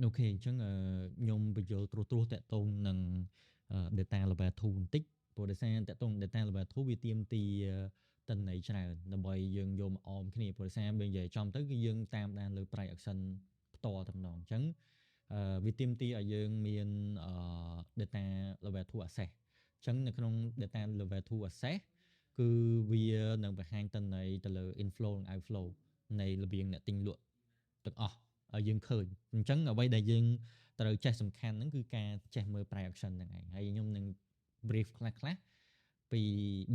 អូខេអញ្ចឹងខ្ញុំបញ្យល់ត្រួសតាក់ទងនឹងdata level 2បន្តិចព្រោះដោយសារតាក់ទង data level 2វាទាមទារទិន្នន័យច្រើនដើម្បីយើងយកមកអមគ្នាព្រោះដោយសារបើនិយាយចំទៅគឺយើងតាមដានលើ price action ផ្ទាល់តែម្ដងអញ្ចឹងវាទាមទារឲ្យយើងមានdata level 2 access អញ្ចឹងនៅក្នុង data level 2 access គឺវានឹងបង្ហាញទិន្នន័យទៅលើ inflow និង outflow នៃរបៀងអ្នកទិញលក់ទាំងអស់ឲ្យយើងឃើញអញ្ចឹងអ្វីដែលយើងត្រូវចេះសំខាន់ហ្នឹងគឺការចេះមើល price action ហ្នឹងឯងហើយខ្ញុំនឹង brief ខ្លះពី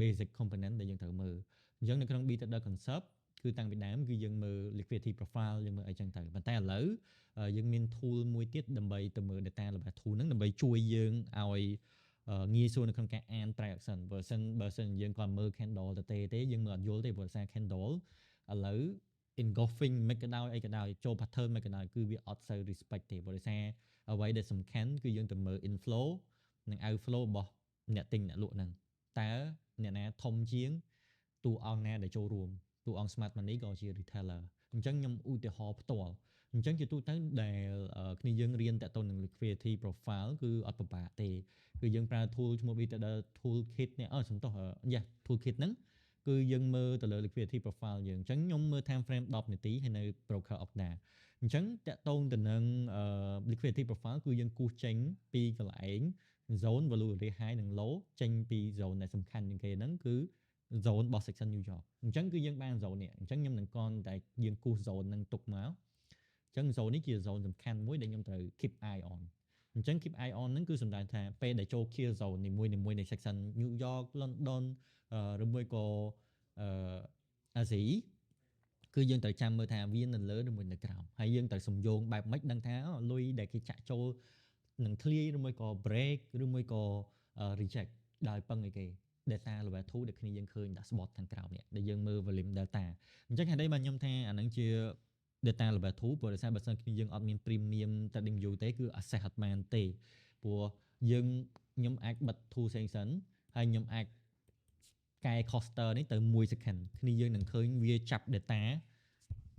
basic component ដែលយើងត្រូវមើលអញ្ចឹងនៅក្នុង B-Trader concept គឺតាំងពីដើមគឺយើងមើល liquidity profile យើងមើលអីចឹងទៅប៉ុន្តែឥឡូវយើងមាន tool មួយទៀតដើម្បីទៅមើល data level 2ហ្នឹងដើម្បីជួយយើងឲ្យងាយស្រួលនៅក្នុងការអាន price action បើសិនយើងគាត់មើល candle ទេយើងមើលអត់យល់ទេព្រោះសារ candle ឥឡូវ engulfing មិនក៏ដោយអីក៏ដោយចូល pattern មិនក៏ដោយគឺវាអត់សូវ respect ទេព្រោះដោយសារអ្វីដែលសំខាន់គឺយើងទៅមើល inflow និង outflow របស់អ្នកទិញអ្នកលក់ហ្នឹងតើអ្នកណាធំជាងតួអង្គណាដែលចូលរួមតួអង្គ smart money ក៏ជា retailer អញ្ចឹងខ្ញុំឧទាហរណ៍ផ្ទាល់អញ្ចឹងជាទូទៅដែលគ្នាយើងរៀនតាក់ទងនឹង liquidity profile គឺអត់ពិបាកទេគឺយើងប្រើ tool ឈ្មោះ B-Trader toolkit នេះសំទោសtoolkit ហ្នឹងគឺយើងមើលទៅលើ liquidity profile យើងអញ្ចឹងខ្ញុំមើល time frame 10នាទីហើយនៅ broker Okta អញ្ចឹងតាក់ទងទៅនឹងliquidity profile គឺយើងគូសចេញពីកន្លែង zone value area high និង low ចេញពី zone ដែលសំខាន់ជាងគេហ្នឹងគឺ zone របស់ section New York អញ្ចឹងគឺយើងបាន zone នេះអញ្ចឹងខ្ញុំនឹងកនតែយើងគូស zone ហ្នឹងទុកមកអញ្ចឹង zone នេះជា zone សំខាន់មួយដែលខ្ញុំត្រូវ keep eye on អញ្ចឹង keep eye on ហ្នឹងគឺសំដៅថាពេលដែលចូល kill zone នីមួយនៃ section New York London ឬមួយក៏អាស៊ីគឺយើងត្រូវចាំមើលថាវានៅលើឬមួយនៅក្រោមហើយយើងត្រូវសំយោងបែបម៉េចដឹងថាលុយដែលគេចាក់ចូលនឹង clear ឬមួយក៏ break ឬមួយក៏ reject ដោយពឹងអីគេ data level 2ដែលគ្នាយើងឃើញ dashboard ខាងក្រោមនេះដែលយើងមើល volume delta អញ្ចឹងហេតុអីបានខ្ញុំថាអានឹងជា data level 2ព្រោះដោយសារបើសិនគ្នាយើងអត់មាន premium trading view ទេគឺ access អត់បានទេព្រោះខ្ញុំអាចបិទ tool ផ្សេងសិនហើយខ្ញុំអាចកែ coaster នេះទៅ1 second គ្នាយើងនឹងឃើញវាចាប់ data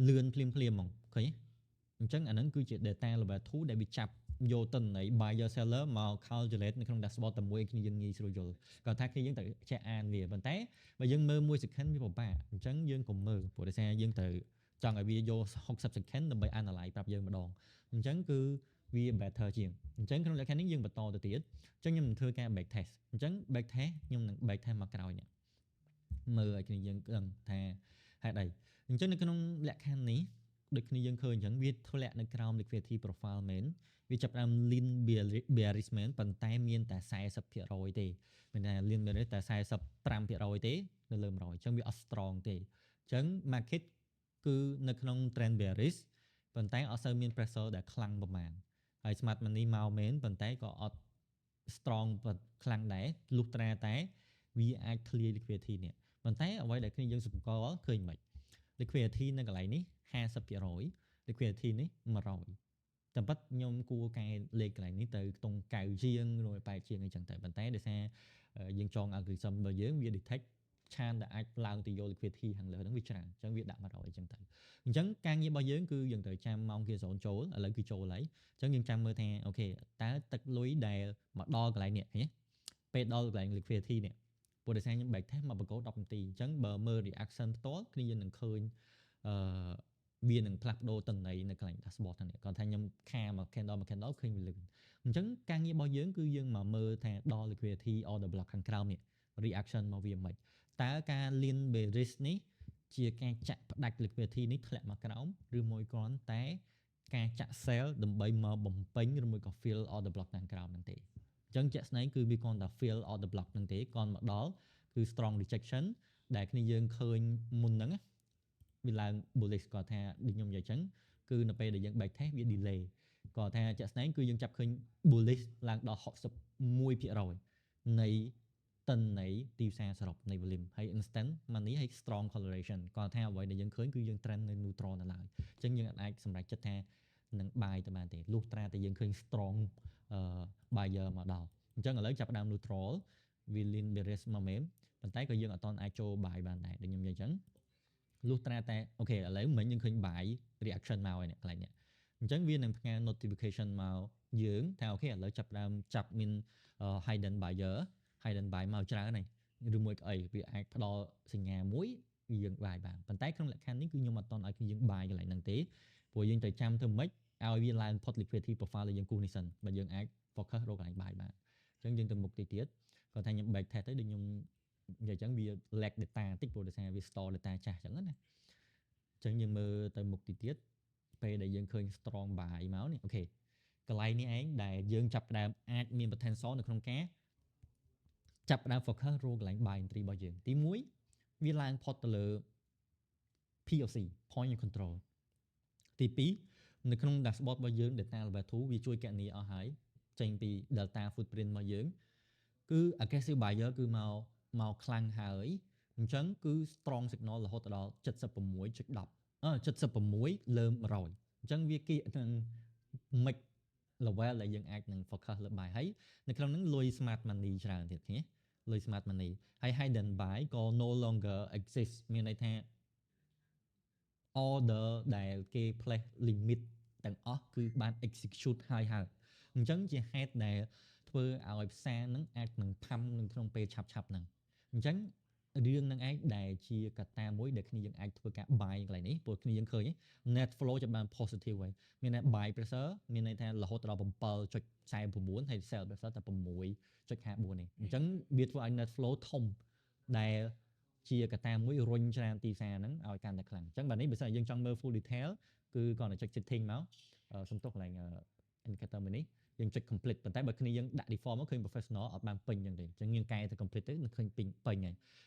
លឿនភ្លាមហ្មងឃើញទេអញ្ចឹងអាហ្នឹងគឺជា data level 2ដែលវាចាប់យកទិន្នន័យ buyer seller មក calculate នៅក្នុង dashboard តែមួយគ្នាយើងងាយស្រួលយល់គាត់ថាគ្នាយើងត្រូវចេះអានវាប៉ុន្តែបើយើងមើល1 second វាពិបាកអញ្ចឹងយើងកុំមើលព្រោះដោយសារយើងត្រូវចង់ឲ្យវាយក60 second ដើម្បី analyze ប្រាប់យើងម្ដងអញ្ចឹងគឺវា better ជាងអញ្ចឹងក្នុងលក្ខខណ្ឌនេះយើងបន្តទៅទៀតអញ្ចឹងខ្ញុំនឹងធ្វើការ back test អញ្ចឹង back test ខ្ញុំនឹង back test មកក្រោយនេះមើលឲ្យគ្នាយើងដឹងថាហេតុអីអញ្ចឹងនៅក្នុងលក្ខខណ្ឌនេះដូចគ្នាយើងឃើញអញ្ចឹងវាធ្លាក់នៅក្រោម liquidity profile មែនវាចាប់ផ្ដើម lean bearish មែនប៉ុន្តែមានតែ 40% ទេមានតែ lean bearish តែ 45% ទេនៅលើ100អញ្ចឹងវាអត់ strong ទេអញ្ចឹង market គឺនៅក្នុង trend bearish ប៉ុន្តែអត់សូវមាន pressure ដែលខ្លាំងប្រហែលហើយ smart money មកមែនប៉ុន្តែក៏អត់ strong ខ្លាំងដែរលុះត្រាតែវាអាច clear liquidity នេះប៉ុន្តែអ្វីដែលគ្នាយើងសម្គាល់ឃើញមិន liquidity នៅកន្លែងនេះ 50% liquidity នេះ 100តែប៉ិតខ្ញុំគួរកែលេខកន្លែងនេះទៅខ្ទង់90ជាងឬ80ជាងអីចឹងទៅប៉ុន្តែដោយសារយើងចង algorithm របស់យើងវា detect ឆានដែលអាចឡើងទៅយក liquidity ខាងលើហ្នឹងវាច្រើនអញ្ចឹងវាដាក់100អញ្ចឹងទៅអញ្ចឹងការងាររបស់យើងគឺយើងត្រូវចាំម៉ោងគេ zone ចូលឥឡូវគឺចូលហើយអញ្ចឹងយើងចាំមើលថាអូខេតើទឹកលុយដែលមកដល់កន្លែងនេះឃើញទេពេលដល់កន្លែង liquidity នេះព្រោះដោយសារខ្ញុំ back test មកបកោ10នាទីអញ្ចឹងបើមើល reaction ផ្ទាល់គ្នាយើងនឹងឃើញវានឹងផ្លាស់ប្ដូរទិន្នន័យនៅកន្លែង dashboard ហ្នឹងគាត់ថាខ្ញុំខាមក candle ឃើញវាលឿនអញ្ចឹងការងាររបស់យើងគឺយើងមកមើលថាដល់ liquidity order block ខាងក្រោមនេះ reaction មកវាមិនតើការ lean bearish នេះជាការចាក់ផ្ដាច់ liquidity នេះធ្លាក់មកក្រោមឬមួយគ្រាន់តែការចាក់ sell ដើម្បីមកបំពេញឬមួយក៏ fill order block ខាងក្រោមហ្នឹងទេអញ្ចឹងជាក់ស្ដែងគឺវាគ្រាន់តែ fill order block ហ្នឹងទេគ្រាន់មកដល់គឺ strong rejection ដែលគ្នាយើងឃើញមុនហ្នឹងវាឡើង bullish គាត់ថាដូចខ្ញុំនិយាយអញ្ចឹងគឺនៅពេលដែលយើង back test វា delay គាត់ថាជាក់ស្ដែងគឺយើងចាប់ឃើញ bullish ឡើងដល់ 61% នៃទិន្នន័យទីផ្សារសរុបនៃ volume ហើយ instant money ហើយ strong correlation គាត់ថាអ្វីដែលយើងឃើញគឺយើង trend នៅ neutral នៅឡើយអញ្ចឹងយើងអាចសម្រេចចិត្តថានឹង buy ទៅបានទេលុះត្រាតែយើងឃើញ strong buyer មកដល់អញ្ចឹងឥឡូវចាប់ផ្ដើម neutral វា lean bearish មកមែនប៉ុន្តែក៏យើងអត់ទាន់អាចចូល buy បានដែរដូចខ្ញុំនិយាយអញ្ចឹងលុះត្រាតែអូខេឥឡូវមិញយើងឃើញ buy reaction មកហើយកន្លែងនេះ អញ្ចឹងវានឹងផ្ញើ notification មកយើងថាអូខេឥឡូវចាប់មាន hidden buyer មកច្រើនហើយឬមួយក៏អីវាអាចផ្ដល់សញ្ញាមួយយើងបាយបានប៉ុន្តែក្នុងលក្ខខណ្ឌនេះគឺខ្ញុំអត់តន់ឲ្យគឺយើងបាយកន្លែងហ្នឹងទេព្រោះយើងត្រូវចាំធ្វើម៉េចឲ្យវាឡើងផុត liquidity profile របស់យើងគូនេះសិនបើយើងអាច focus រកកន្លែងបាយបានអញ្ចឹងយើងទៅមុខទៀតគាត់ថាខ្ញុំ back test ទៅដូចខ្ញុំនិយាយអញ្ចឹងវា lag data បន្តិចព្រោះដោយសារវា store data ចាស់អញ្ចឹងណាអញ្ចឹងយើងមើលទៅមុខទៀតពេលដែលយើងឃើញ strong buy មកនេះអូខេកន្លែងនេះឯងដែលយើងចាប់ផ្ដើមអាចមាន potential នៅក្នុងការចាប់ផ្ដើម focus រកកន្លែង buy entry របស់យើងទី1វាឡើងផុតទៅលើ POC point of control ទី2នៅក្នុង dashboard របស់យើង data level 2វាជួយគណនាអស់ហើយចេញពី delta footprint របស់យើងគឺ aggressive buyer គឺមកខ្លាំងហើយអញ្ចឹងគឺ strong signal រហូតដល់ 76.10 76 លើ 100 អញ្ចឹងវាគៀកនឹង make level ដែលយើងអាចនឹង focus លើ buy ហើយនៅក្នុងហ្នឹងលុយ smart money ច្រើនទៀតគ្នាលុយ smart money ហើយ hidden buy ក៏ no longer exist មានន័យថា order ដែលគេ place limit ទាំងអស់គឺបាន execute ហើយអញ្ចឹងជាហេតុដែលធ្វើឲ្យផ្សារហ្នឹងអាចនឹងផាំនៅក្នុងពេលឆាប់ហ្នឹងអញ្ចឹងរឿងហ្នឹងឯងដែលជាកត្តាមួយដែលគ្នាយើងអាចធ្វើការ buy កន្លែងនេះព្រោះគ្នាយើងឃើញ net flow ចាប់បាន positive ហើយមានន័យ buy pressure មានន័យថារហូតដល់ 7.49 ហើយ sell pressure តែ 6.54 នេះអញ្ចឹងវាធ្វើឲ្យ net flow ធំដែលជាកត្តាមួយរុញច្រានទីផ្សារហ្នឹងឲ្យកាន់តែខ្លាំងអញ្ចឹងបាទនេះបើសិនយើងចង់មើល full detail គឺគាត់តែចុច setting មកសំទោសកន្លែង indicator មួយនេះយើងចុច complete ប៉ុន្តែបើគ្នាយើងដាក់ default មកឃើញ professional អត់បានពេញអញ្ចឹងទេអញ្ចឹងយើងកែទៅ complete ទៅនឹងឃើញពេញហើយ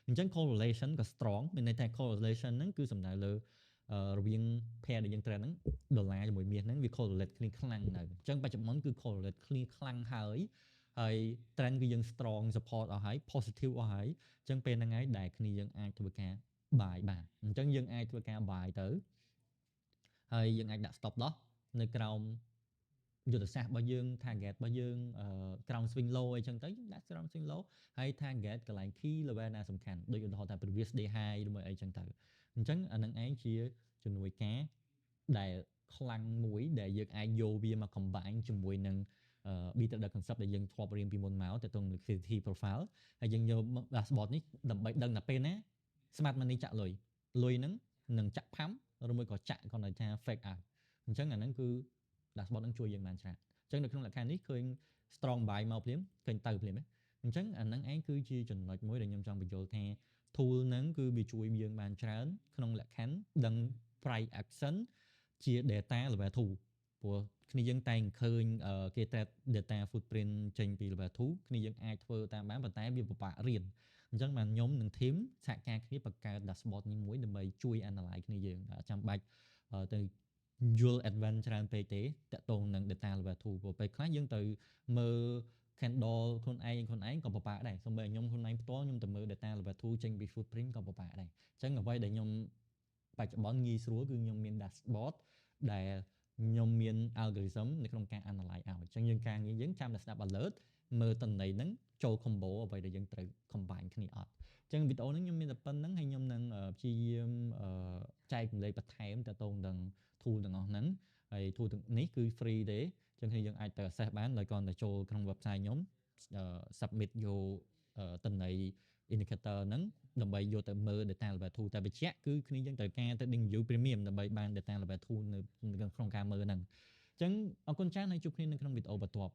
អញ្ចឹង correlation ក៏ strong មានន័យថា correlation ហ្នឹងគឺសំដៅលើរវាង pair ដែលយើង trade ហ្នឹងដុល្លារជាមួយមាសហ្នឹងវា correlate គ្នាខ្លាំងនៅអញ្ចឹងបច្ចុប្បន្នគឺ correlate គ្នាខ្លាំងហើយ trend គឺយើង strong support អស់ហើយ positive អស់ហើយអញ្ចឹងពេលហ្នឹងហើយដែលគ្នាយើងអាចធ្វើការ buy បានអញ្ចឹងយើងអាចធ្វើការ buy ទៅហើយយើងអាចដាក់ stop loss នៅក្រោមយុទ្ធសាស្ត្ររបស់យើង target របស់យើងក្រោម swing low អីចឹងទៅយើងដាក់ក្រោម swing low ហើយ target កន្លែង key level ណាសំខាន់ដូចឧទាហរណ៍ថា previous day high ឬមួយអីចឹងទៅអញ្ចឹងអានឹងឯងជាជំនួយការដែលខ្លាំងមួយដែលយើងអាចយកវាមក combine ជាមួយនឹងBTD concept ដែលយើងធ្លាប់រៀនពីមុនមកទៅក្នុង liquidity profile ហើយយើងយក dashboard នេះដើម្បីដឹងថាពេលណា smart money ចាក់លុយហ្នឹងនឹងចាក់ផាំឬមួយក៏ចាក់គាត់ថា fake out អញ្ចឹងអាហ្នឹងគឺ dashboard នឹងជួយយើងបានច្រើនអញ្ចឹងនៅក្នុងលក្ខខណ្ឌនេះឃើញ strong buy មកភ្លាមឃើញទៅភ្លាមអញ្ចឹងអាហ្នឹងឯងគឺជាចំណុចមួយដែលខ្ញុំចង់បញ្យល់ថា tool ហ្នឹងគឺវាជួយយើងបានច្រើនក្នុងលក្ខខណ្ឌដឹង price action ជា data level 2ព្រោះគ្នាយើងតែងឃើញគេ trade data footprint ចេញពី level 2គ្នាយើងអាចធ្វើតាមបានប៉ុន្តែវាពិបាករៀនអញ្ចឹងបានខ្ញុំនិង team សហការគ្នាបង្កើត dashboard នេះមួយដើម្បីជួយ analyze គ្នាយើងចាំបាច់ទៅយល់ advance ច្រើនពេកទេតាក់ទងនឹង data level 2ព្រោះពេលខ្លះយើងទៅមើល candle ខ្លួនឯងក៏ពិបាកដែរសូម្បីខ្ញុំខ្លួនឯងផ្ទាល់ខ្ញុំទៅមើល data level 2ចេញពី footprint ក៏ពិបាកដែរអញ្ចឹងអ្វីដែលខ្ញុំបច្ចុប្បន្នងាយស្រួលគឺខ្ញុំមាន dashboard ដែលខ្ញុំមាន algorithm នៅក្នុងការ analyze ឲ្យអញ្ចឹងយើងការងារយើងចាំតែស្ដាប់ alert មើលតន័យហ្នឹងចូល combo អ្វីដែលយើងត្រូវ combine គ្នាអត់អញ្ចឹងវីដេអូនេះខ្ញុំមានតែប៉ុណ្្នឹងហើយខ្ញុំនឹងព្យាយាមចែកម្លែកបន្ថែមទៅតងនឹង tool ទាំងអស់ហ្នឹងហើយ tool ទាំងនេះគឺ free ទេអញ្ចឹងយើងអាចទៅ access បានដោយគ្រាន់តែចូលក្នុង website ខ្ញុំ submit យកតន័យ indicator ហ្នឹងដើម្បីយកទៅមើល data level 2តែបញ្ជាក់គឺគ្នាយើងត្រូវការទៅ ding view premium ដើម្បីបាន data level 2នៅក្នុងការមើលហ្នឹងអញ្ចឹងអរគុណច្រើនហើយជួបគ្នានៅក្នុងវីដេអូបន្ទាប់